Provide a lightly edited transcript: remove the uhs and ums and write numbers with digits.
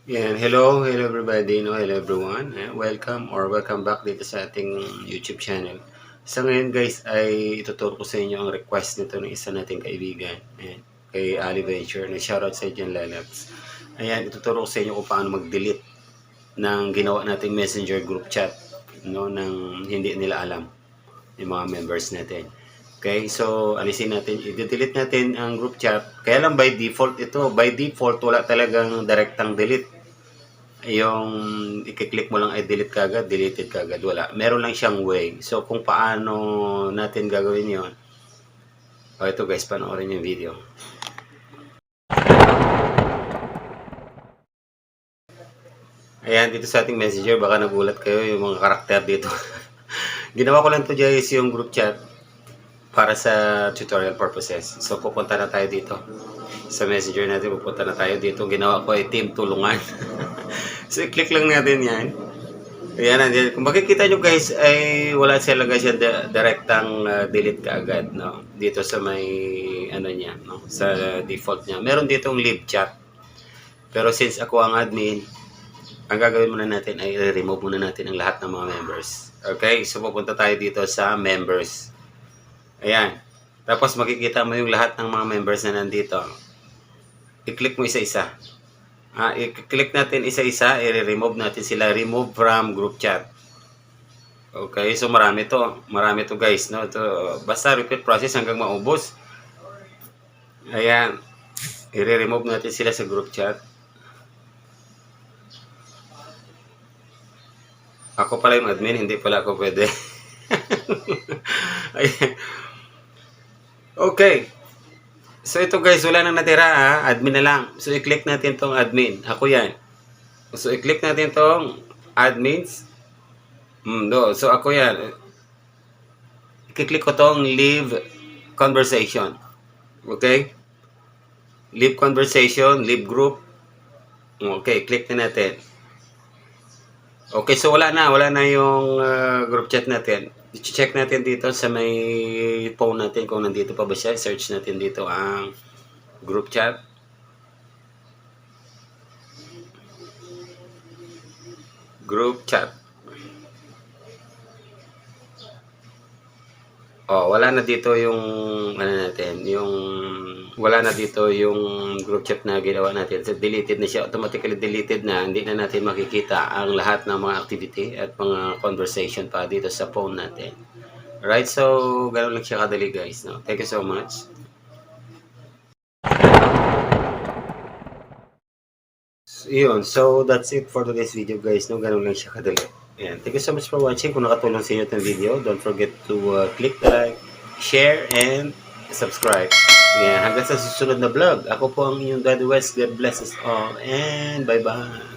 Hello everybody, hello everyone. Welcome back dito sa ating YouTube channel. Sa ngayon guys ay ituturo ko sa inyo ang request nito ng isa nating kaibigan. Ayan, kay Ali Venture. Shoutout sa inyo Lalax. Ayan, ituturo ko sa inyo kung paano mag-delete ng ginawa nating messenger group chat, no, nang hindi nila alam yung mga members natin. Okay, so alisin natin, i-delete natin ang group chat. Kaya lang by default wala talagang direktang delete. Yung i-click mo lang ay delete kagad, deleted kagad, wala. Meron lang siyang way. So kung paano natin gagawin yon, ito guys, panoorin yung video. Ayan, dito sa ating messenger, baka nagulat kayo yung mga karakter dito. Ginawa ko lang to guys, yung group chat para sa tutorial purposes. So pupunta na tayo dito sa messenger natin, pupunta na tayo dito. Ginawa ko ay team tulungan. So i-click lang natin yan. Ayan, nandiyan. Kung makikita nyo guys, ay wala sila guys yung direktang delete kaagad, no? Dito sa may, ano niya, no? Sa default niya. Meron ditong live chat. Pero since ako ang admin, ang gagawin muna natin ay remove muna natin ang lahat ng mga members. Okay? So pupunta tayo dito sa members. Ayan. Tapos makikita mo yung lahat ng mga members na nandito. I-click mo isa-isa. I-click natin isa-isa, i-remove natin sila, remove from group chat. Okay, so marami to guys, no? Ito, basta repeat process hanggang maubos. Ayan, i-remove natin sila sa group chat. Ako pala yung admin, hindi pala ako pwede. Ayan. Okay. So ito guys, wala nang natira, admin na lang. So i-click natin tong admin. Ako yan. So i-click natin tong admins. So ako yan. I-click ko tong leave conversation. Okay? Leave conversation, leave group. Okay, click na natin. Okay, so wala na yung group chat natin. I-check natin dito sa may phone natin kung nandito pa ba siya. Search natin dito ang group chat. Group chat. Wala na dito yung wala na dito yung group chat na ginawa natin. So, deleted na siya. Automatically deleted na. Hindi na natin makikita ang lahat ng mga activity at mga conversation pa dito sa phone natin. Alright, so ganoon lang siya kadali guys. No? Thank you so much. So that's it for today's video guys. No? Ganoon lang siya kadali. Ayan. Thank you so much for watching. Kung nakatulong sa inyo itong video, don't forget to click the like, share, and subscribe. Ayan. Hanggang sa susunod na vlog. Ako po ang inyong Daddy West. God bless us all. And bye-bye.